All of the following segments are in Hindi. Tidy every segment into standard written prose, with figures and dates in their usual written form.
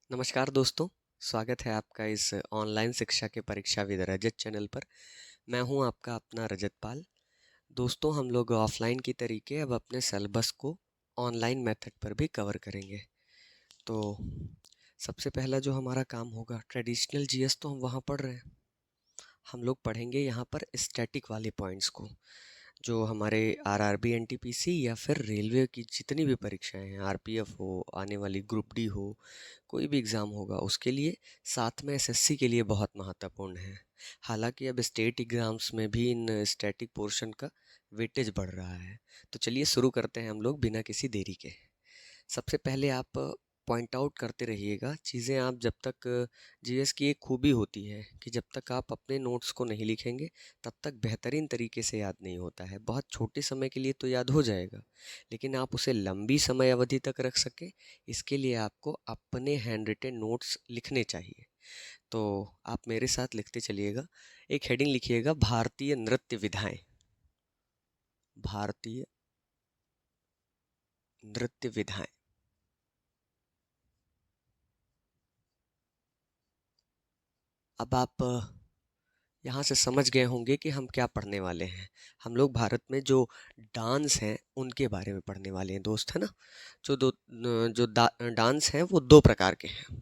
नमस्कार दोस्तों, स्वागत है आपका इस ऑनलाइन शिक्षा के परीक्षा विद रजत चैनल पर। मैं हूं आपका अपना रजत पाल। दोस्तों, हम लोग ऑफलाइन की तरीके अब अपने सिलेबस को ऑनलाइन मेथड पर भी कवर करेंगे। तो सबसे पहला जो हमारा काम होगा, ट्रेडिशनल जीएस तो हम वहाँ पढ़ रहे हैं। हम लोग पढ़ेंगे यहाँ पर स्टैटिक वाले पॉइंट्स को, जो हमारे आरआरबी एनटीपीसी या फिर रेलवे की जितनी भी परीक्षाएं हैं, आरपीएफ हो, आने वाली ग्रुप डी हो, कोई भी एग्ज़ाम होगा उसके लिए, साथ में एसएससी के लिए बहुत महत्वपूर्ण है। हालांकि अब स्टेट एग्ज़ाम्स में भी इन स्टैटिक पोर्शन का वेटेज बढ़ रहा है। तो चलिए शुरू करते हैं हम लोग बिना किसी देरी के। सबसे पहले आप पॉइंट आउट करते रहिएगा चीज़ें। आप जब तक जीएस की एक खूबी होती है कि जब तक आप अपने नोट्स को नहीं लिखेंगे तब तक बेहतरीन तरीके से याद नहीं होता है। बहुत छोटे समय के लिए तो याद हो जाएगा, लेकिन आप उसे लंबी समय अवधि तक रख सकें, इसके लिए आपको अपने हैंड रिटेन नोट्स लिखने चाहिए। तो आप मेरे साथ लिखते चलिएगा। एक हेडिंग लिखिएगा, भारतीय नृत्य विधाएं। भारतीय नृत्य विधाएं। अब आप यहाँ से समझ गए होंगे कि हम क्या पढ़ने वाले हैं। हम लोग भारत में जो डांस हैं उनके बारे में पढ़ने वाले हैं दोस्त, है ना। जो डांस हैं वो दो प्रकार के हैं।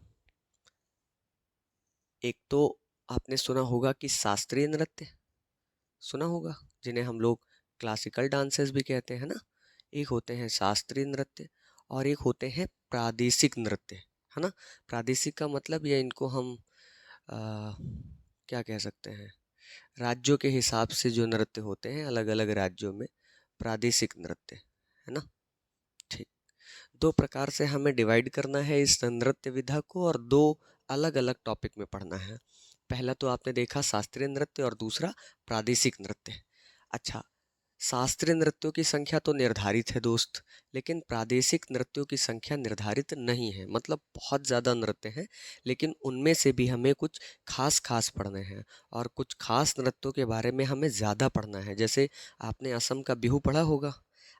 एक तो आपने सुना होगा कि शास्त्रीय नृत्य सुना होगा, जिन्हें हम लोग क्लासिकल डांसेस भी कहते हैं ना। एक होते हैं शास्त्रीय नृत्य और एक होते हैं प्रादेशिक नृत्य, है ना। प्रादेशिक का मतलब, या इनको हम आ, क्या कह सकते हैं, राज्यों के हिसाब से जो नृत्य होते हैं अलग अलग राज्यों में, प्रादेशिक नृत्य, है ना। ठीक, दो प्रकार से हमें डिवाइड करना है इस नृत्य विधा को और दो अलग अलग टॉपिक में पढ़ना है। पहला तो आपने देखा शास्त्रीय नृत्य और दूसरा प्रादेशिक नृत्य। अच्छा, शास्त्रीय नृत्यों की संख्या तो निर्धारित है दोस्त, लेकिन प्रादेशिक नृत्यों की संख्या निर्धारित नहीं है। मतलब बहुत ज़्यादा नृत्य हैं, लेकिन उनमें से भी हमें कुछ खास खास पढ़ने हैं और कुछ खास नृत्यों के बारे में हमें ज़्यादा पढ़ना है। जैसे आपने असम का बिहू पढ़ा होगा।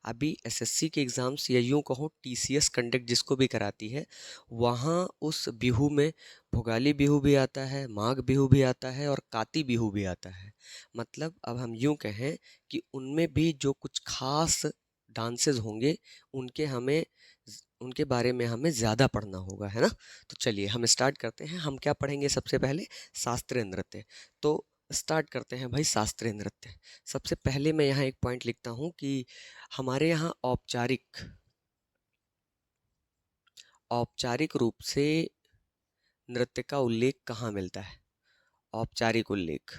अभी एसएससी के एग्ज़ाम्स, या यूँ कहो टीसीएस कंडक्ट जिसको भी कराती है, वहाँ उस बिहू में भोगाली बिहू भी आता है, माघ बिहू भी आता है और काती बिहू भी आता है। मतलब अब हम यूँ कहें कि उनमें भी जो कुछ खास डांसेस होंगे, उनके बारे में हमें ज़्यादा पढ़ना होगा, है ना। तो चलिए हम स्टार्ट करते हैं। हम क्या पढ़ेंगे सबसे पहले? शास्त्रीय नृत्य। तो स्टार्ट करते हैं भाई शास्त्रीय नृत्य। सबसे पहले मैं यहाँ एक पॉइंट लिखता हूँ कि हमारे यहाँ औपचारिक रूप से नृत्य का उल्लेख कहाँ मिलता है? औपचारिक उल्लेख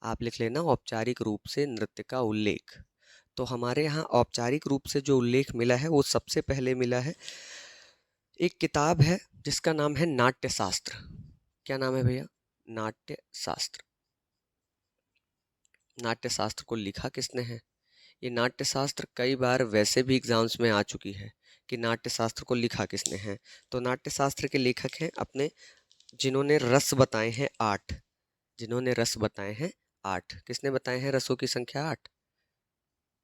आप लिख लेना, औपचारिक रूप से नृत्य का उल्लेख। तो हमारे यहाँ औपचारिक रूप से जो उल्लेख मिला है वो सबसे पहले मिला है, एक किताब है जिसका नाम है नाट्य शास्त्र। क्या नाम है भैया? नाट्य शास्त्र। नाट्य शास्त्र को लिखा किसने है? ये नाट्य शास्त्र कई बार वैसे भी एग्जाम्स में आ चुकी है कि नाट्य शास्त्र को लिखा किसने है। तो नाट्य शास्त्र के लेखक हैं अपने, जिन्होंने रस बताए हैं 8। जिन्होंने रस बताए हैं 8। किसने बताए हैं रसों की संख्या 8?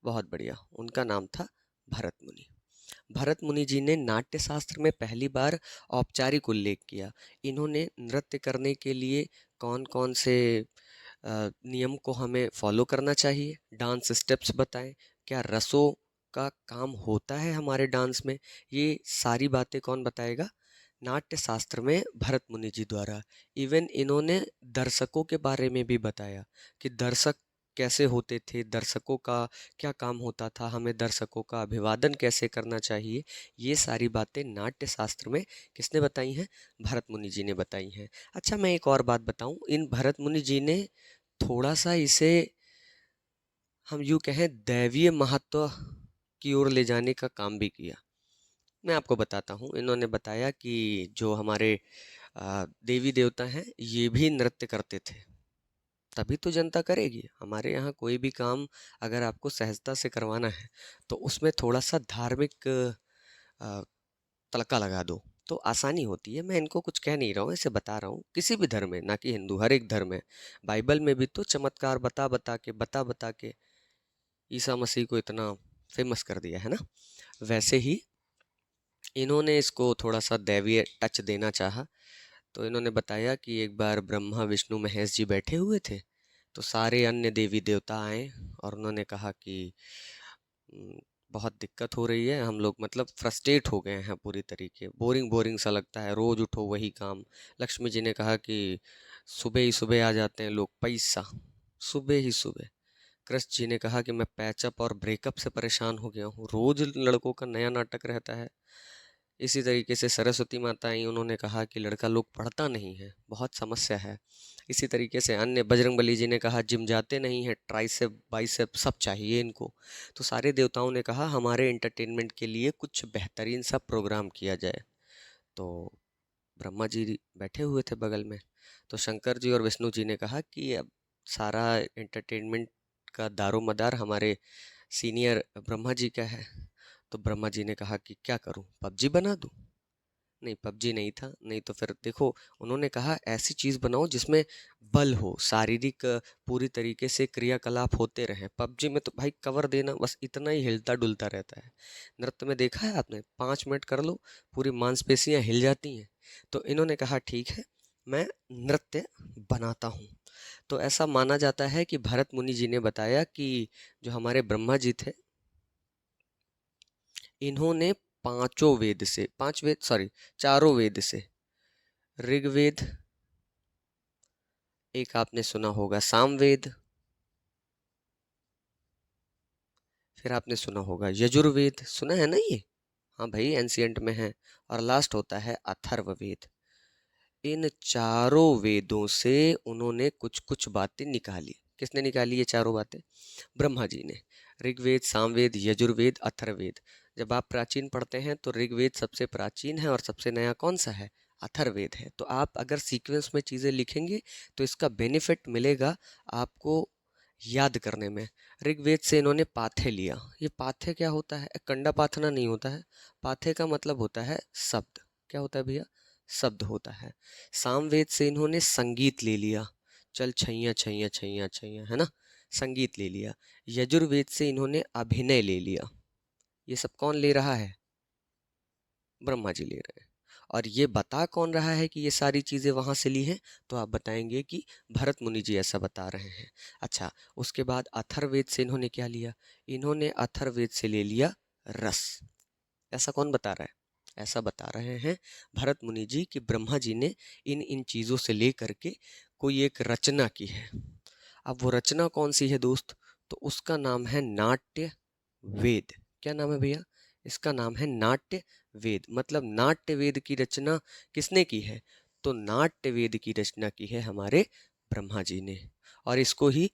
बहुत बढ़िया, उनका नाम था भरत मुनि। भरत मुनि जी ने नाट्य शास्त्र में पहली बार औपचारिक उल्लेख किया। इन्होंने नृत्य करने के लिए कौन कौन से नियम को हमें फॉलो करना चाहिए, डांस स्टेप्स बताएं, क्या रसों का काम होता है हमारे डांस में, ये सारी बातें कौन बताएगा? नाट्य शास्त्र में भरत मुनि जी द्वारा। इवन इन्होंने दर्शकों के बारे में भी बताया कि दर्शक कैसे होते थे, दर्शकों का क्या काम होता था, हमें दर्शकों का अभिवादन कैसे करना चाहिए। ये सारी बातें नाट्य शास्त्र में किसने बताई हैं? भरत मुनि जी ने बताई हैं। अच्छा, मैं एक और बात बताऊं, इन भरत मुनि जी ने थोड़ा सा इसे हम यूँ कहें दैवीय महत्व की ओर ले जाने का काम भी किया। मैं आपको बताता हूँ। इन्होंने बताया कि जो हमारे देवी देवता हैं ये भी नृत्य करते थे, तभी तो जनता करेगी। हमारे यहाँ कोई भी काम अगर आपको सहजता से करवाना है तो उसमें थोड़ा सा धार्मिक तड़का लगा दो तो आसानी होती है। मैं इनको कुछ कह नहीं रहा हूँ, ऐसे बता रहा हूँ। किसी भी धर्म में, ना कि हिंदू, हर एक धर्म में, बाइबल में भी तो चमत्कार बता बता के ईसा मसीह को इतना फेमस कर दिया है ना। वैसे ही इन्होंने इसको थोड़ा सा दैवीय टच देना चाहा, तो इन्होंने बताया कि एक बार ब्रह्मा विष्णु महेश जी बैठे हुए थे, तो सारे अन्य देवी देवता आए और उन्होंने कहा कि "हम्म, बहुत दिक्कत हो रही है, हम लोग मतलब फ्रस्ट्रेट हो गए हैं पूरी तरीके, बोरिंग बोरिंग सा लगता है, रोज उठो वही काम।" लक्ष्मी जी ने कहा कि सुबह ही सुबह आ जाते हैं लोग, पैसा सुबह ही सुबह। कृष्ण जी ने कहा कि मैं पैचअप और ब्रेकअप से परेशान हो गया हूँ, रोज लड़कों का नया नाटक रहता है। इसी तरीके से सरस्वती माता आई, उन्होंने कहा कि लड़का लोग पढ़ता नहीं है, बहुत समस्या है। इसी तरीके से अन्य बजरंगबली जी ने कहा जिम जाते नहीं है, ट्राइसेप बाइसेप सब चाहिए इनको। तो सारे देवताओं ने कहा हमारे एंटरटेनमेंट के लिए कुछ बेहतरीन सा प्रोग्राम किया जाए। तो ब्रह्मा जी बैठे हुए थे बगल में, तो शंकर जी और विष्णु जी ने कहा कि अब सारा एंटरटेनमेंट का दारोमदार हमारे सीनियर ब्रह्मा जी का है। तो ब्रह्मा जी ने कहा कि क्या करूं, पबजी बना दूं? नहीं, पबजी नहीं था, नहीं तो फिर देखो, उन्होंने कहा ऐसी चीज बनाओ जिसमें बल हो, शारीरिक पूरी तरीके से क्रियाकलाप होते रहें। पबजी में तो भाई कवर देना बस इतना ही हिलता डुलता रहता है। नृत्य में देखा है आपने, 5 मिनट कर लो पूरी मांसपेशियां हिल जाती हैं। तो इन्होंने कहा ठीक है, मैं नृत्य बनाता हूँ। तो ऐसा माना जाता है कि भरत मुनि जी ने बताया कि जो हमारे ब्रह्मा जी थे, इन्होंने पांचों वेद से, पांच वेद सॉरी, चारों वेद से, ऋग्वेद, एक आपने सुना होगा सामवेद, फिर आपने सुना होगा यजुर्वेद, सुना है ना ये? हाँ भाई, एंशियंट में है। और लास्ट होता है अथर्ववेद। इन चारों वेदों से उन्होंने कुछ कुछ बातें निकाली। किसने निकाली ये चारों बातें? ब्रह्मा जी ने। ऋग्वेद, सामवेद, यजुर्वेद, अथर्ववेद। जब आप प्राचीन पढ़ते हैं तो ऋग्वेद सबसे प्राचीन है और सबसे नया कौन सा है? अथर्ववेद है। तो आप अगर सीक्वेंस में चीज़ें लिखेंगे तो इसका बेनिफिट मिलेगा आपको याद करने में। ऋग्वेद से इन्होंने पाथेय लिया। ये पाथेय क्या होता है? कंडा पाथना नहीं होता है। पाथेय का मतलब होता है शब्द। क्या होता है भैया? शब्द होता है। सामवेद से इन्होंने संगीत ले लिया, चल छैया छैया छैया छैया, है ना, संगीत ले लिया। यजुर्वेद से इन्होंने अभिनय ले लिया। ये सब कौन ले रहा है? ब्रह्मा जी ले रहे हैं। और ये बता कौन रहा है कि ये सारी चीज़ें वहाँ से ली हैं? तो आप बताएंगे कि भरत मुनि जी ऐसा बता रहे हैं। अच्छा, उसके बाद अथर्ववेद से इन्होंने क्या लिया? इन्होंने अथर्ववेद से ले लिया रस। ऐसा कौन बता रहा है? ऐसा बता रहे हैं भरत मुनि जी कि ब्रह्मा जी ने इन इन चीज़ों से ले करके कोई एक रचना की है। अब वो रचना कौन सी है दोस्त? तो उसका नाम है नाट्य वेद। क्या नाम है भैया? इसका नाम है नाट्य वेद। मतलब नाट्य वेद की रचना किसने की है? तो नाट्य वेद की रचना की है हमारे ब्रह्मा जी ने। और इसको ही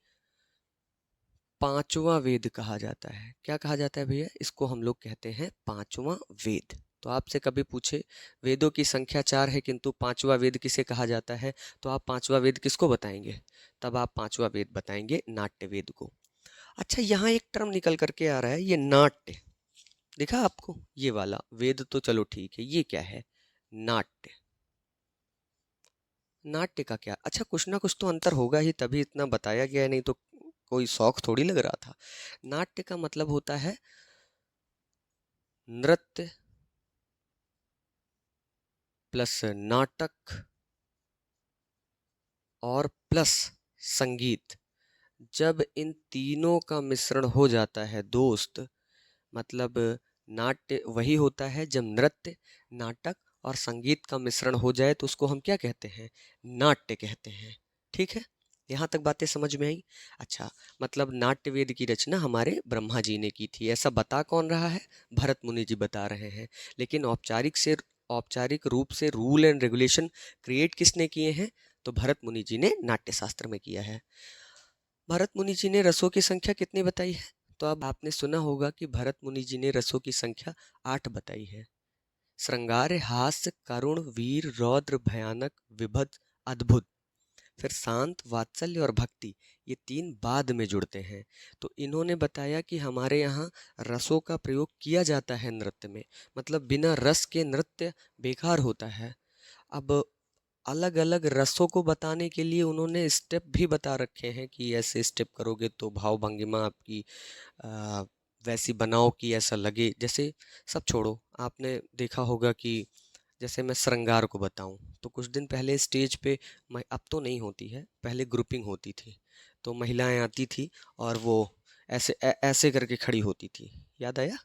पांचवा वेद कहा जाता है। क्या कहा जाता है भैया? इसको हम लोग कहते हैं पांचवा वेद। तो आपसे कभी पूछे वेदों की संख्या 4 है किंतु पांचवा वेद किसे कहा जाता है, तो आप पांचवा वेद किसको बताएंगे? तब आप पांचवा वेद बताएंगे नाट्य वेद को। अच्छा, यहाँ एक टर्म निकल करके आ रहा है, ये नाट्य दिखा आपको? ये वाला वेद तो चलो ठीक है, ये क्या है? नाट्य। नाट्य का क्या? अच्छा, कुछ ना कुछ तो अंतर होगा ही, तभी इतना बताया गया है, नहीं तो कोई शौक थोड़ी लग रहा था। नाट्य का मतलब होता है नृत्य प्लस नाटक और प्लस संगीत। जब इन तीनों का मिश्रण हो जाता है दोस्त, मतलब नाट्य वही होता है जब नृत्य, नाटक और संगीत का मिश्रण हो जाए तो उसको हम क्या कहते हैं? नाट्य कहते हैं। ठीक है, यहाँ तक बातें समझ में आई? अच्छा, मतलब नाट्य वेद की रचना हमारे ब्रह्मा जी ने की थी, ऐसा बता कौन रहा है? भरत मुनि जी बता रहे हैं। लेकिन औपचारिक रूप से रूल एंड रेगुलेशन क्रिएट किसने किए हैं? तो भरत मुनि जी ने नाट्य शास्त्र में किया है। भरत मुनि जी ने रसों की संख्या कितनी बताई है? तो अब आपने सुना होगा कि भरत मुनि जी ने रसों की संख्या 8 बताई है। श्रृंगार, हास्य, करुण, वीर, रौद्र, भयानक, विभत्स, अद्भुत। फिर शांत, वात्सल्य और भक्ति, ये तीन बाद में जुड़ते हैं। तो इन्होंने बताया कि हमारे यहाँ रसों का प्रयोग किया जाता है नृत्य में, मतलब बिना रस के नृत्य बेकार होता है। अब अलग अलग रसों को बताने के लिए उन्होंने स्टेप भी बता रखे हैं कि ऐसे स्टेप करोगे तो भाव भंगिमा आपकी वैसी बनाओ कि ऐसा लगे जैसे, सब छोड़ो, आपने देखा होगा कि जैसे मैं श्रृंगार को बताऊं तो कुछ दिन पहले स्टेज पे, अब तो नहीं होती है, पहले ग्रुपिंग होती थी, तो महिलाएं आती थी और वो ऐसे करके खड़ी होती थी, याद आया?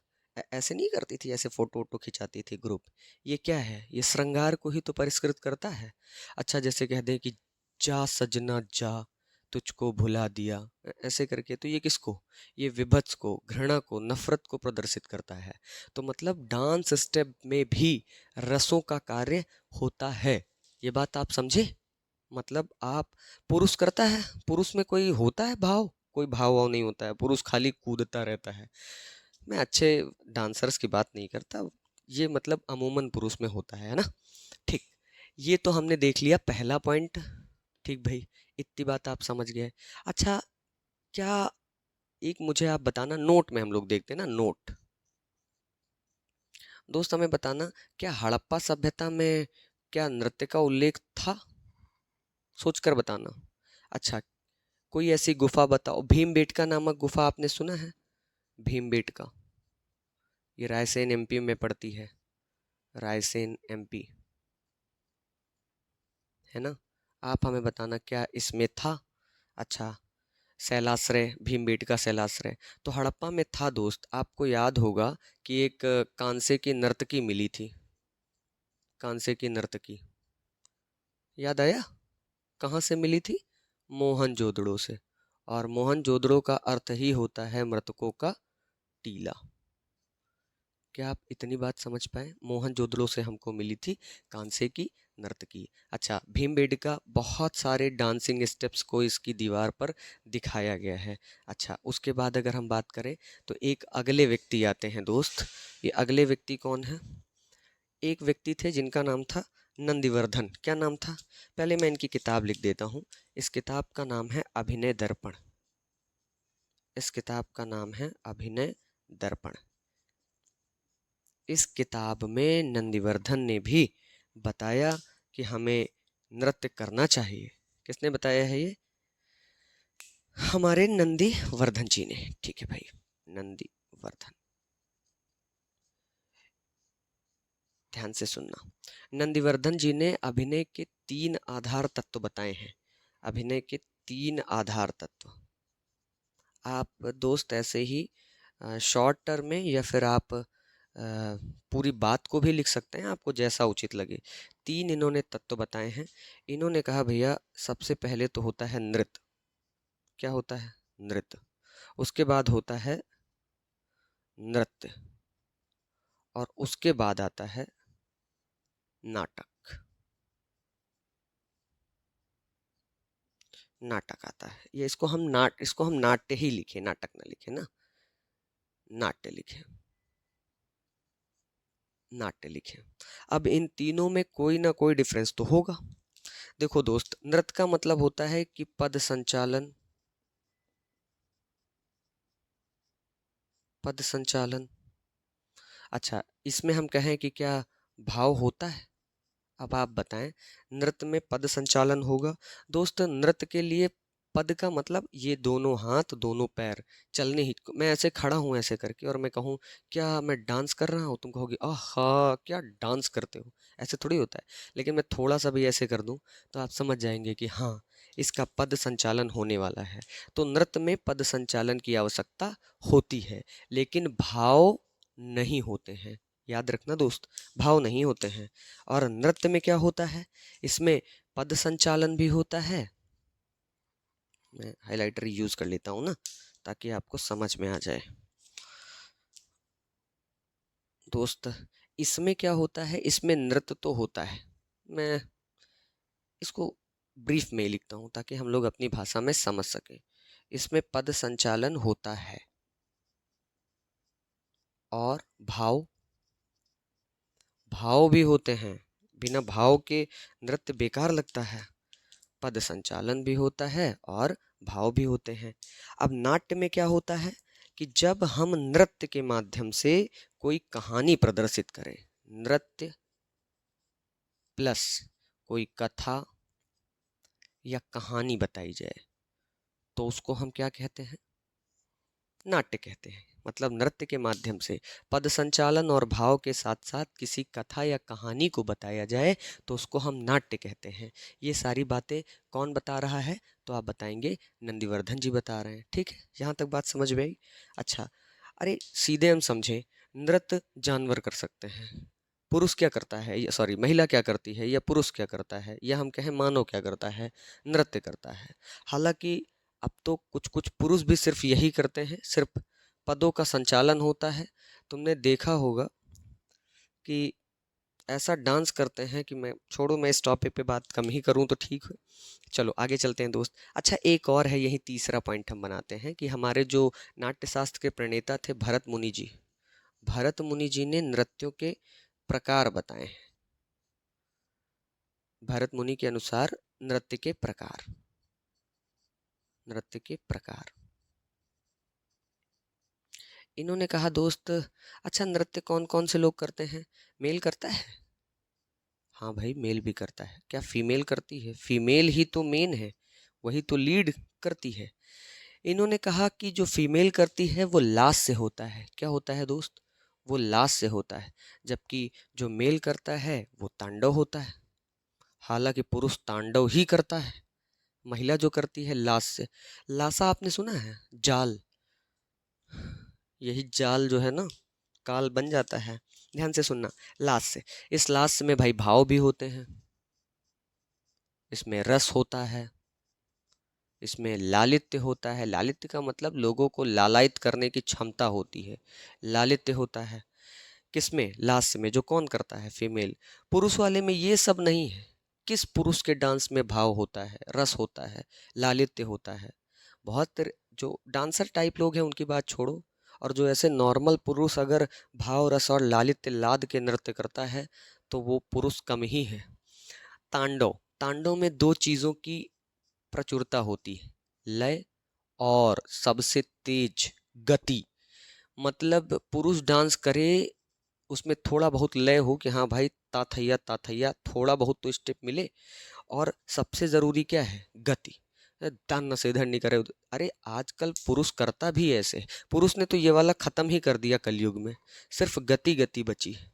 ऐसे नहीं करती थी, ऐसे फोटो वोटो खिंचाती थी ग्रुप। ये क्या है? ये श्रृंगार को ही तो परिष्कृत करता है। अच्छा, जैसे कह दे कि जा सजना जा, तुझको भुला दिया, ऐसे करके, तो ये किसको, ये विभत्स को, घृणा को, नफरत को प्रदर्शित करता है। तो मतलब डांस स्टेप में भी रसों का कार्य होता है। ये बात आप समझे? मतलब आप, पुरुष करता है, पुरुष में कोई होता है भाव? कोई भाव वाव नहीं होता है, पुरुष खाली कूदता रहता है। मैं अच्छे डांसर्स की बात नहीं करता, ये मतलब अमूमन पुरुष में होता है ना। ठीक, ये तो हमने देख लिया पहला पॉइंट। ठीक भाई, इतनी बात आप समझ गए। अच्छा, क्या, एक मुझे आप बताना, नोट में हम लोग देखते हैं ना, नोट, दोस्त हमें बताना, क्या हड़प्पा सभ्यता में क्या नृत्य का उल्लेख था? सोचकर बताना। अच्छा, कोई ऐसी गुफा बताओ, भीमबेटका नामक गुफा आपने सुना है? भीमबेटका, ये रायसेन एमपी में पड़ती है, रायसेन एमपी, है ना? आप हमें बताना क्या इसमें था? अच्छा, शैलाश्रय, भीमबेटका शैलाश्रय, तो हड़प्पा में था दोस्त। आपको याद होगा कि एक कांसे की नर्तकी मिली थी, कांसे की नर्तकी, याद आया? कहाँ से मिली थी? मोहनजोदड़ो से। और मोहनजोदड़ो का अर्थ ही होता है मृतकों का टीला। क्या आप इतनी बात समझ पाए? मोहनजोदड़ो से हमको मिली थी कांसे की नर्तकी। अच्छा, भीमबेटका, बहुत सारे डांसिंग स्टेप्स को इसकी दीवार पर दिखाया गया है। अच्छा, उसके बाद अगर हम बात करें तो एक अगले व्यक्ति आते हैं दोस्त। ये अगले व्यक्ति कौन है? एक व्यक्ति थे जिनका नाम था नंदिवर्धन। क्या नाम था? पहले मैं इनकी किताब लिख देता हूँ। इस किताब का नाम है अभिनय दर्पण। इस किताब का नाम है अभिनय दर्पण। इस किताब में नंदिवर्धन ने भी बताया कि हमें नृत्य करना चाहिए। किसने बताया है ये? हमारे नंदिवर्धन जी ने। ठीक है भाई, नंदिवर्धन, ध्यान से सुनना। नंदिवर्धन जी ने अभिनय के 3 आधार तत्व बताए हैं। अभिनय के 3 आधार तत्व। आप दोस्त ऐसे ही शॉर्ट टर्म में, या फिर आप पूरी बात को भी लिख सकते हैं, आपको जैसा उचित लगे। 3 इन्होंने तत्व बताए हैं। इन्होंने कहा भैया, सबसे पहले तो होता है नृत्य। क्या होता है? नृत्य। उसके बाद होता है नृत्य, और उसके बाद आता है नाटक। नाटक आता है, ये इसको हम नाट्य ही लिखे, नाटक ना लिखे ना, नाट्य लिखे, नाट्य लिखे। अब इन तीनों में कोई ना कोई डिफरेंस तो होगा। देखो दोस्त, नृत्य का मतलब होता है कि पद संचालन, पद संचालन। अच्छा, इसमें हम कहें कि क्या भाव होता है? अब आप बताएं, नृत्य में पद संचालन होगा। दोस्त, नृत्य के लिए पद का मतलब ये दोनों हाथ, दोनों पैर चलने ही। मैं ऐसे खड़ा हूँ ऐसे करके, और मैं कहूँ क्या मैं डांस कर रहा हूँ, तुम कहोगे आहा क्या डांस करते हो, ऐसे थोड़ी होता है। लेकिन मैं थोड़ा सा भी ऐसे कर दूँ तो आप समझ जाएंगे कि हाँ, इसका पद संचालन होने वाला है। तो नृत्य में पद संचालन की आवश्यकता होती है, लेकिन भाव नहीं होते हैं। याद रखना दोस्त, भाव नहीं होते हैं। और नृत्य में क्या होता है? इसमें पद संचालन भी होता है। मैं हाइलाइटर यूज कर लेता हूँ ना, ताकि आपको समझ में आ जाए। दोस्त, इसमें क्या होता है? इसमें नृत्य तो होता है, मैं इसको ब्रीफ में ही लिखता हूँ ताकि हम लोग अपनी भाषा में समझ सके। इसमें पद संचालन होता है, और भाव, भाव भी होते हैं। बिना भाव के नृत्य बेकार लगता है। पद संचालन भी होता है और भाव भी होते हैं। अब नाट्य में क्या होता है कि जब हम नृत्य के माध्यम से कोई कहानी प्रदर्शित करें, नृत्य प्लस कोई कथा या कहानी बताई जाए, तो उसको हम क्या कहते हैं? नाट्य कहते हैं। मतलब नृत्य के माध्यम से पद संचालन और भाव के साथ साथ किसी कथा या कहानी को बताया जाए तो उसको हम नाट्य कहते हैं। ये सारी बातें कौन बता रहा है? तो आप बताएंगे नंदीवर्धन जी बता रहे हैं। ठीक है, यहाँ तक बात समझ में आई? अच्छा, अरे सीधे हम समझें, नृत्य जानवर कर सकते हैं, पुरुष क्या करता है, या सॉरी महिला क्या करती है, या पुरुष क्या करता है, या हम कहें मानव क्या करता है, नृत्य करता है। हालांकि अब तो कुछ कुछ पुरुष भी सिर्फ यही करते हैं, सिर्फ पदों का संचालन होता है। तुमने देखा होगा कि ऐसा डांस करते हैं कि मैं छोड़ो, मैं इस टॉपिक पे बात कम ही करूं तो ठीक है। चलो आगे चलते हैं दोस्त। अच्छा, एक और है, यही तीसरा पॉइंट हम बनाते हैं कि हमारे जो नाट्य शास्त्र के प्रणेता थे भरत मुनि जी, भरत मुनि जी ने नृत्यों के प्रकार बताए हैं। भरत मुनि के अनुसार नृत्य के प्रकार, नृत्य के प्रकार इन्होंने कहा दोस्त, अच्छा नृत्य कौन कौन से लोग करते हैं? मेल करता है? हाँ भाई, मेल भी करता है। क्या फीमेल करती है? फीमेल ही तो मेन है, वही तो लीड करती है। इन्होंने कहा कि जो फीमेल करती है वो लाश से होता है। क्या होता है दोस्त? वो लाश से होता है। जबकि जो मेल करता है वो तांडव होता है। हालांकि पुरुष तांडव ही करता है, महिला जो करती है लाश से। लाशा आपने सुना है? जाल, यही जाल जो है ना, काल बन जाता है। ध्यान से सुनना, लाश से। इस लाश में भाई भाव भी होते हैं, इसमें रस होता है, इसमें लालित्य होता है। लालित्य का मतलब लोगों को लालायित करने की क्षमता होती है, लालित्य होता है। किसमें? लाश में। जो कौन करता है? फीमेल। पुरुष वाले में ये सब नहीं है। किस पुरुष के डांस में भाव होता है, रस होता है, लालित्य होता है? जो डांसर टाइप लोग हैं उनकी बात छोड़ो, और जो ऐसे नॉर्मल पुरुष अगर भाव, रस और लालित्य लाद के नृत्य करता है तो वो पुरुष कम ही है। तांडव, तांडव में दो चीजों की प्रचुरता होती है, लय और सबसे तेज गति। मतलब पुरुष डांस करे, उसमें थोड़ा बहुत लय हो कि हाँ भाई ताथैया ताथैया, थोड़ा बहुत तो स्टेप मिले। और सबसे जरूरी क्या है? गति। धन्न से इधर नहीं करे अरे आजकल पुरुष करता भी ऐसे। पुरुष ने तो ये वाला खत्म ही कर दिया कलयुग में, सिर्फ गति गति बची है।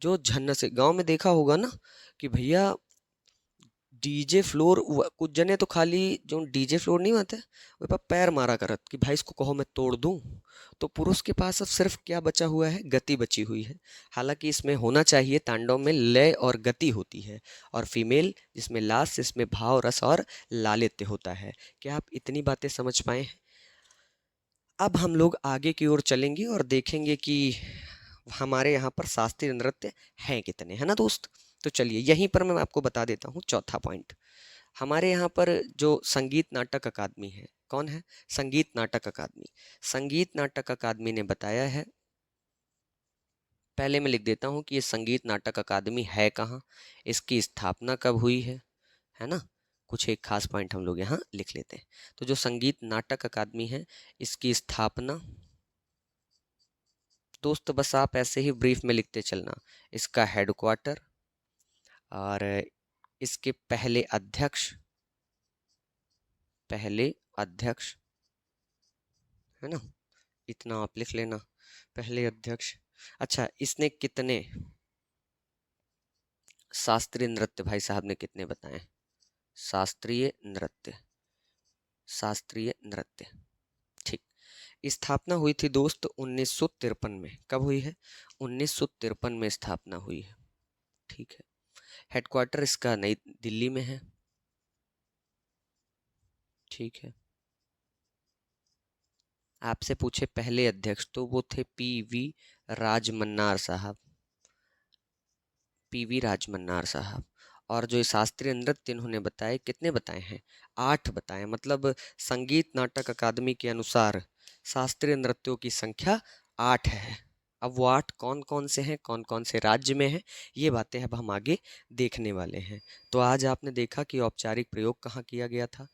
जो झन्न से गांव में देखा होगा ना कि भैया डीजे फ्लोर, कुछ जने तो खाली जो डीजे फ्लोर नहीं होता वो पर पैर मारा करत कि भाई इसको कहो मैं तोड़ दूं। तो पुरुष के पास अब सिर्फ क्या बचा हुआ है? गति बची हुई है। हालांकि इसमें होना चाहिए, तांडव में लय और गति होती है। और फीमेल जिसमें लास, इसमें भाव, रस और लालित्य होता है। क्या आप इतनी बातें समझ पाए हैं? अब हम लोग आगे की ओर चलेंगे और देखेंगे कि हमारे यहाँ पर शास्त्रीय नृत्य हैं कितने, है ना दोस्त? तो चलिए यहीं पर मैं आपको बता देता हूँ चौथा पॉइंट। हमारे यहाँ पर जो संगीत नाटक अकादमी है, कौन है? संगीत नाटक अकादमी। संगीत नाटक अकादमी ने बताया है, पहले मैं लिख देता हूँ कि ये संगीत नाटक अकादमी है कहाँ, इसकी स्थापना कब हुई है ना? कुछ एक खास पॉइंट हम लोग यहाँ लिख लेते हैं। तो जो संगीत नाटक अकादमी है, इसकी स्थापना, दोस्त बस आप ऐसे ही ब्रीफ में लिखते चलना, इसका हेडक्वार्टर और इसके पहले अध्यक्ष, है ना? इतना आप लिख लेना, पहले अध्यक्ष। अच्छा, इसने कितने शास्त्रीय नृत्य भाई साहब ने कितने बताए? शास्त्रीय नृत्य, शास्त्रीय नृत्य, ठीक। स्थापना हुई थी दोस्त 1953 में। कब हुई है? 1953 में स्थापना हुई है, ठीक है। हेडक्वार्टर इसका नई दिल्ली में है, ठीक है। आपसे पूछे पहले अध्यक्ष तो वो थे पीवी राजमन्नार साहब, पीवी राजमन्नार साहब। और जो शास्त्रीय नृत्य इन्होंने बताए, कितने बताए हैं? 8 बताए। मतलब संगीत नाटक अकादमी के अनुसार शास्त्रीय नृत्यों की संख्या 8 है। अब वो 8 कौन कौन से हैं, कौन कौन से राज्य में हैं, ये बातें अब हम आगे देखने वाले हैं। तो आज आपने देखा कि औपचारिक प्रयोग कहाँ किया गया था।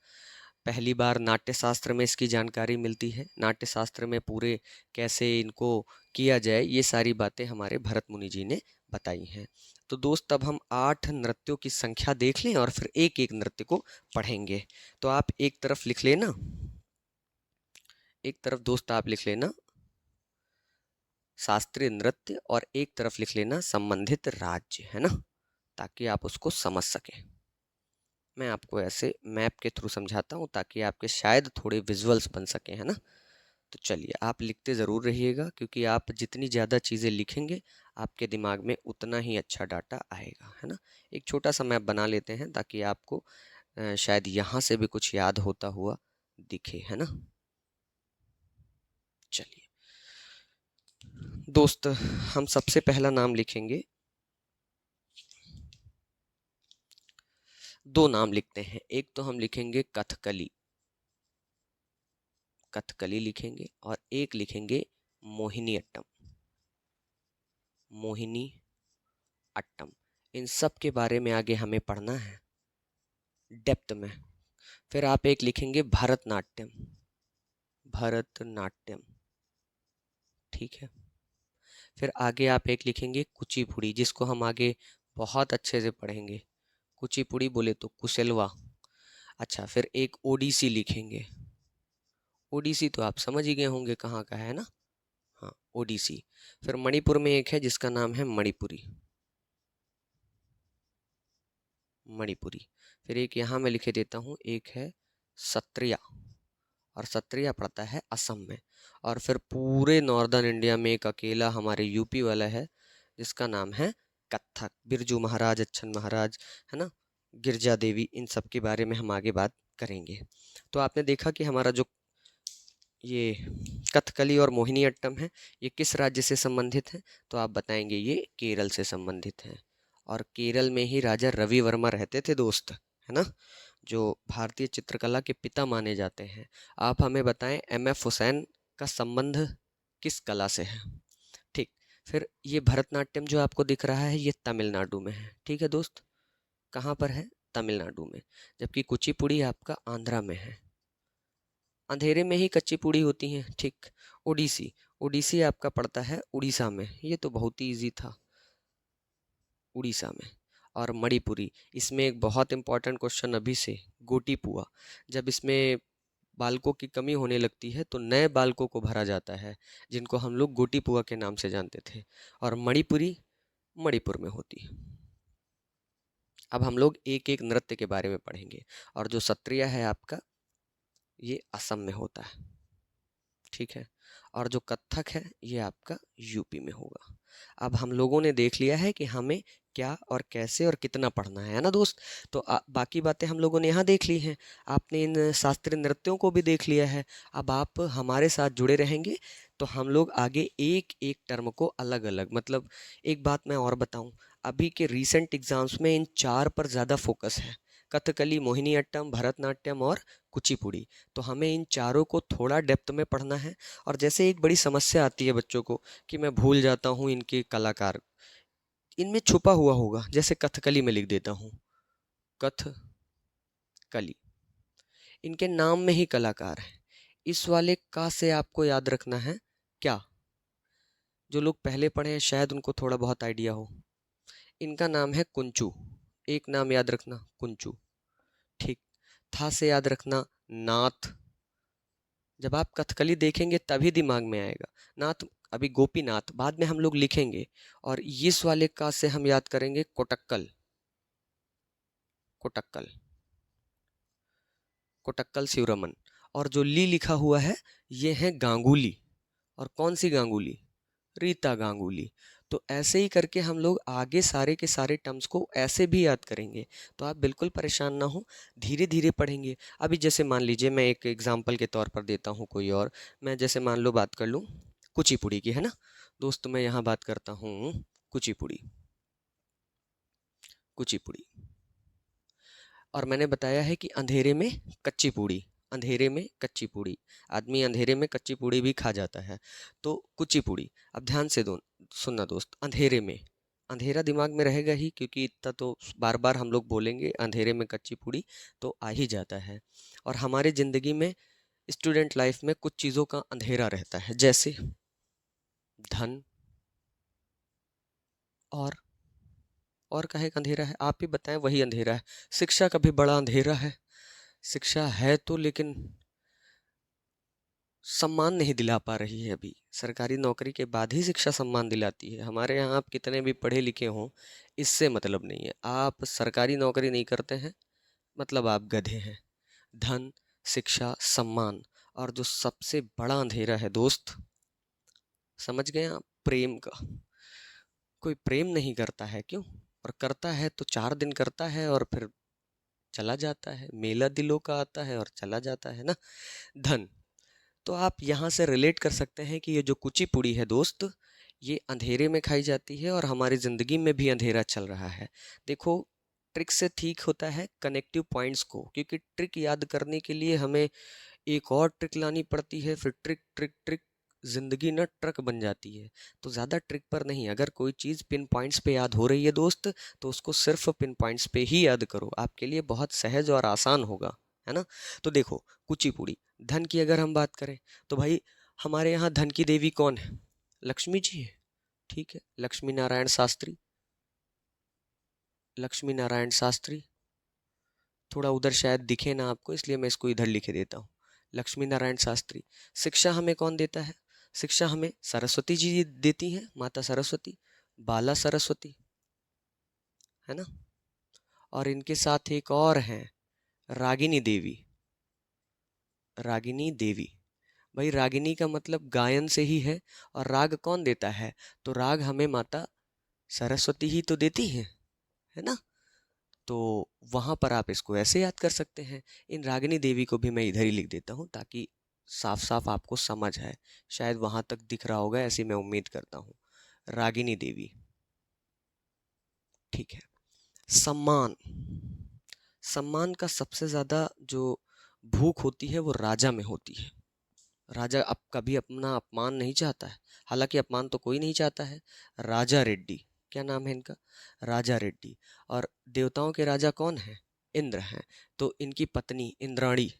पहली बार नाट्य शास्त्र में इसकी जानकारी मिलती है। नाट्य शास्त्र में पूरे कैसे इनको किया जाए, ये सारी बातें हमारे भरत मुनि जी ने बताई हैं। तो दोस्त अब हम 8 नृत्यों की संख्या देख लें और फिर एक एक नृत्य को पढ़ेंगे। तो आप एक तरफ लिख लेना, एक तरफ दोस्त आप लिख लेना शास्त्रीय नृत्य और एक तरफ लिख लेना संबंधित राज्य, है ना, ताकि आप उसको समझ सकें। मैं आपको ऐसे मैप के थ्रू समझाता हूँ ताकि आपके शायद थोड़े विजुअल्स बन सकें, है ना। तो चलिए, आप लिखते ज़रूर रहिएगा, क्योंकि आप जितनी ज़्यादा चीज़ें लिखेंगे आपके दिमाग में उतना ही अच्छा डाटा आएगा, है ना। एक छोटा सा मैप बना लेते हैं ताकि आपको शायद यहाँ से भी कुछ याद होता हुआ दिखे, है ना। चलिए दोस्त, हम सबसे पहला नाम लिखेंगे, दो नाम लिखते हैं। एक तो हम लिखेंगे कथकली, कथकली लिखेंगे, और एक लिखेंगे मोहिनी अट्टम, मोहिनी अट्टम। इन सब के बारे में आगे हमें पढ़ना है डेप्थ में। फिर आप एक लिखेंगे भरतनाट्यम, भरतनाट्यम, ठीक है। फिर आगे आप एक लिखेंगे कुचिपुड़ी, जिसको हम आगे बहुत अच्छे से पढ़ेंगे। कुचिपुड़ी बोले तो कुशलवा। अच्छा, फिर एक ओडिसी लिखेंगे। ओडिसी तो आप समझ ही गए होंगे कहाँ का है ना, हाँ, ओडिसी। फिर मणिपुर में एक है जिसका नाम है मणिपुरी, मणिपुरी। फिर एक यहाँ मैं लिखे देता हूँ, एक है सत्रिया, और सत्रिया पड़ता है असम में। और फिर पूरे नॉर्दर्न इंडिया में एक अकेला हमारे यूपी वाला है जिसका नाम है कथक। बिरजू महाराज, अच्छन महाराज, है ना, गिरजा देवी, इन सब के बारे में हम आगे बात करेंगे। तो आपने देखा कि हमारा जो ये कथकली और मोहिनीअट्टम है, ये किस राज्य से संबंधित है, तो आप बताएंगे ये केरल से संबंधित है। और केरल में ही राजा रवि वर्मा रहते थे दोस्त, है ना, जो भारतीय चित्रकला के पिता माने जाते हैं। आप हमें बताएं एम.एफ. हुसैन का संबंध किस कला से है। ठीक। फिर ये भरतनाट्यम जो आपको दिख रहा है ये तमिलनाडु में है, ठीक है दोस्त। कहाँ पर है, तमिलनाडु में। जबकि कुचिपुड़ी आपका आंध्रा में है। अंधेरे में ही कच्ची पूड़ी होती हैं, ठीक। ओडिसी, ओडिसी आपका पड़ता है उड़ीसा में, ये तो बहुत ही ईजी था, उड़ीसा में। और मणिपुरी, इसमें एक बहुत इंपॉर्टेंट क्वेश्चन अभी से, गोटी पुआ। जब इसमें बालकों की कमी होने लगती है तो नए बालकों को भरा जाता है, जिनको हम लोग गोटी पुआ के नाम से जानते थे। और मणिपुरी मणिपुर में होती है। अब हम लोग एक एक नृत्य के बारे में पढ़ेंगे। और जो सत्रिय है आपका, ये असम में होता है, ठीक है। और जो कथक है ये आपका यूपी में होगा। अब हम लोगों ने देख लिया है कि हमें क्या और कैसे और कितना पढ़ना है ना दोस्त। तो बाकी बातें हम लोगों ने यहाँ देख ली हैं। आपने इन शास्त्रीय नृत्यों को भी देख लिया है। अब आप हमारे साथ जुड़े रहेंगे तो हम लोग आगे एक एक टर्म को अलग अलग, मतलब एक बात मैं और बताऊं, अभी के रीसेंट एग्जाम्स में इन चार पर ज़्यादा फोकस है, कथकली, मोहिनीअट्टम, भरतनाट्यम और कुचिपुड़ी। तो हमें इन चारों को थोड़ा डेप्थ में पढ़ना है। और जैसे एक बड़ी समस्या आती है बच्चों को कि मैं भूल जाता हूँ इनके कलाकार, इनमें छुपा हुआ होगा, जैसे कथकली में लिख देता हूँ कथकली, इनके नाम में ही कलाकार है। इस वाले का से आपको याद रखना है क्या, जो लोग पहले पढ़े हैं शायद उनको थोड़ा बहुत आइडिया हो। इनका नाम है कुंचू, एक नाम याद रखना कुंचू, ठीक। था से याद रखना नाथ। जब आप कथकली देखेंगे तभी दिमाग में आएगा नाथ, अभी गोपीनाथ बाद में हम लोग लिखेंगे। और इस वाले का से हम याद करेंगे कोटक्कल, कोटक्कल, कोटक्कल शिवरमन। और जो ली लिखा हुआ है ये है गांगुली। और कौन सी गांगुली, रीता गांगुली। तो ऐसे ही करके हम लोग आगे सारे के सारे टर्म्स को ऐसे भी याद करेंगे। तो आप बिल्कुल परेशान ना हो, धीरे धीरे पढ़ेंगे। अभी जैसे मान लीजिए मैं एक एग्जांपल के तौर पर देता हूँ कोई और, मैं जैसे मान लो बात कर लूँ कुचिपुड़ी की, है ना दोस्त। मैं यहाँ बात करता हूँ कुचिपुड़ी, कुचिपुड़ी। और मैंने बताया है कि अंधेरे में कच्ची पूड़ी, अंधेरे में कच्ची पूड़ी, आदमी अंधेरे में कच्ची पूड़ी भी खा जाता है। तो कुचिपुड़ी। अब ध्यान से सुनना दोस्त, अंधेरे में, अंधेरा दिमाग में रहेगा ही, क्योंकि इतना तो बार बार हम लोग बोलेंगे अंधेरे में कच्ची पूड़ी तो आ ही जाता है। और हमारे ज़िंदगी में, स्टूडेंट लाइफ में कुछ चीज़ों का अंधेरा रहता है, जैसे धन, और का एक अंधेरा है, आप ही बताएं, वही अंधेरा है। शिक्षा का भी बड़ा अंधेरा है, शिक्षा है तो लेकिन सम्मान नहीं दिला पा रही है। अभी सरकारी नौकरी के बाद ही शिक्षा सम्मान दिलाती है। हमारे यहाँ आप कितने भी पढ़े लिखे हों, इससे मतलब नहीं है। आप सरकारी नौकरी नहीं करते हैं मतलब आप गधे हैं। धन, शिक्षा, सम्मान और जो सबसे बड़ा अंधेरा है दोस्त, समझ गए आप? प्रेम का। कोई प्रेम नहीं करता है, क्यों? और करता है तो 4 दिन करता है और फिर चला जाता है। मेला दिलों का आता है और चला जाता है ना। धन, तो आप यहाँ से रिलेट कर सकते हैं कि ये जो कुचिपुड़ी है दोस्त, ये अंधेरे में खाई जाती है और हमारी ज़िंदगी में भी अंधेरा चल रहा है। देखो, ट्रिक से ठीक होता है कनेक्टिव पॉइंट्स को, क्योंकि ट्रिक याद करने के लिए हमें एक और ट्रिक लानी पड़ती है, फिर ट्रिक ट्रिक ट्रिक, ज़िंदगी ना ट्रक बन जाती है। तो ज़्यादा ट्रिक पर नहीं, अगर कोई चीज़ पिन पॉइंट्स पे याद हो रही है दोस्त, तो उसको सिर्फ पिन पॉइंट्स पे ही याद करो, आपके लिए बहुत सहज और आसान होगा, है ना। तो देखो, कुचिपुड़ी, धन की अगर हम बात करें तो भाई हमारे यहाँ धन की देवी कौन है? लक्ष्मी जी है, ठीक है। लक्ष्मी नारायण शास्त्री, लक्ष्मी नारायण शास्त्री, थोड़ा उधर शायद दिखे ना आपको, इसलिए मैं इसको इधर लिखे देता हूँ, लक्ष्मी नारायण शास्त्री। शिक्षा हमें कौन देता है? शिक्षा हमें सरस्वती जी देती हैं, माता सरस्वती, बाला सरस्वती, है ना। और इनके साथ एक और हैं, रागिनी देवी। रागिनी देवी, भाई रागिनी का मतलब गायन से ही है, और राग कौन देता है? तो राग हमें माता सरस्वती ही तो देती हैं, है ना। तो वहाँ पर आप इसको ऐसे याद कर सकते हैं। इन रागिनी देवी को भी मैं इधर ही लिख देता हूँ ताकि साफ साफ आपको समझ आए। शायद वहाँ तक दिख रहा होगा, ऐसी मैं उम्मीद करता हूँ। रागिनी देवी, ठीक है। सम्मान, सम्मान का सबसे ज़्यादा जो भूख होती है वो राजा में होती है। राजा अब कभी अपना अपमान नहीं चाहता है, हालांकि अपमान तो कोई नहीं चाहता है। राजा रेड्डी, क्या नाम है इनका? राजा रेड्डी। और देवताओं के राजा कौन है? इंद्र हैं। तो इनकी पत्नी इंद्राणी,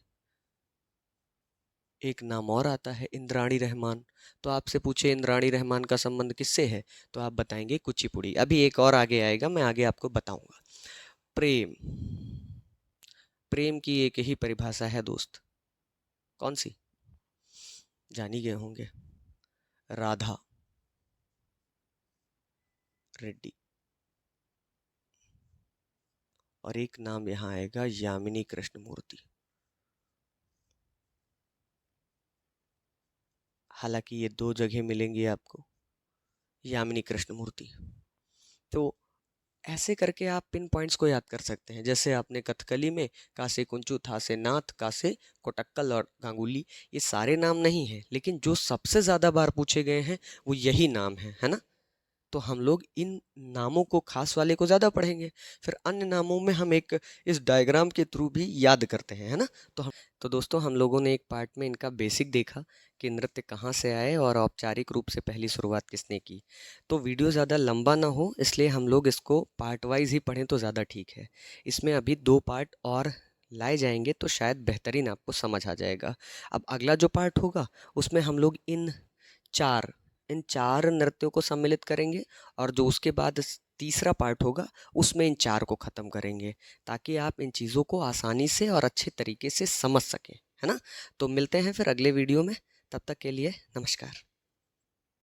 एक नाम और आता है इंद्राणी रहमान। तो आपसे पूछे इंद्राणी रहमान का संबंध किससे है, तो आप बताएंगे कुचिपुड़ी। अभी एक और आगे आएगा, मैं आगे आपको बताऊंगा। प्रेम, प्रेम की एक ही परिभाषा है दोस्त, कौन सी? जान ही गए होंगे, राधा रेड्डी। और एक नाम यहाँ आएगा, यामिनी कृष्णमूर्ति। हालांकि ये 2 जगह मिलेंगी आपको, यामिनी कृष्णमूर्ति। तो ऐसे करके आप पिन पॉइंट्स को याद कर सकते हैं। जैसे आपने कथकली में कासे कुंचु थासे नाथ कासे कोटक्कल और गांगुली, ये सारे नाम नहीं हैं, लेकिन जो सबसे ज़्यादा बार पूछे गए हैं वो यही नाम है ना। तो हम लोग इन नामों को, खास वाले को ज़्यादा पढ़ेंगे, फिर अन्य नामों में हम एक इस डायग्राम के थ्रू भी याद करते हैं, है ना। तो दोस्तों, हम लोगों ने एक पार्ट में इनका बेसिक देखा कि नृत्य कहाँ से आए और औपचारिक रूप से पहली शुरुआत किसने की। तो वीडियो ज़्यादा लंबा ना हो, इसलिए हम लोग इसको पार्ट वाइज ही पढ़ें तो ज़्यादा ठीक है। इसमें अभी 2 पार्ट और लाए जाएंगे तो शायद बेहतरीन आपको समझ आ जाएगा। अब अगला जो पार्ट होगा उसमें हम लोग चार इन 4 नृत्यों को सम्मिलित करेंगे, और जो उसके बाद तीसरा पार्ट होगा उसमें इन 4 को ख़त्म करेंगे, ताकि आप इन चीज़ों को आसानी से और अच्छे तरीके से समझ सकें, है ना। तो मिलते हैं फिर अगले वीडियो में, तब तक के लिए नमस्कार।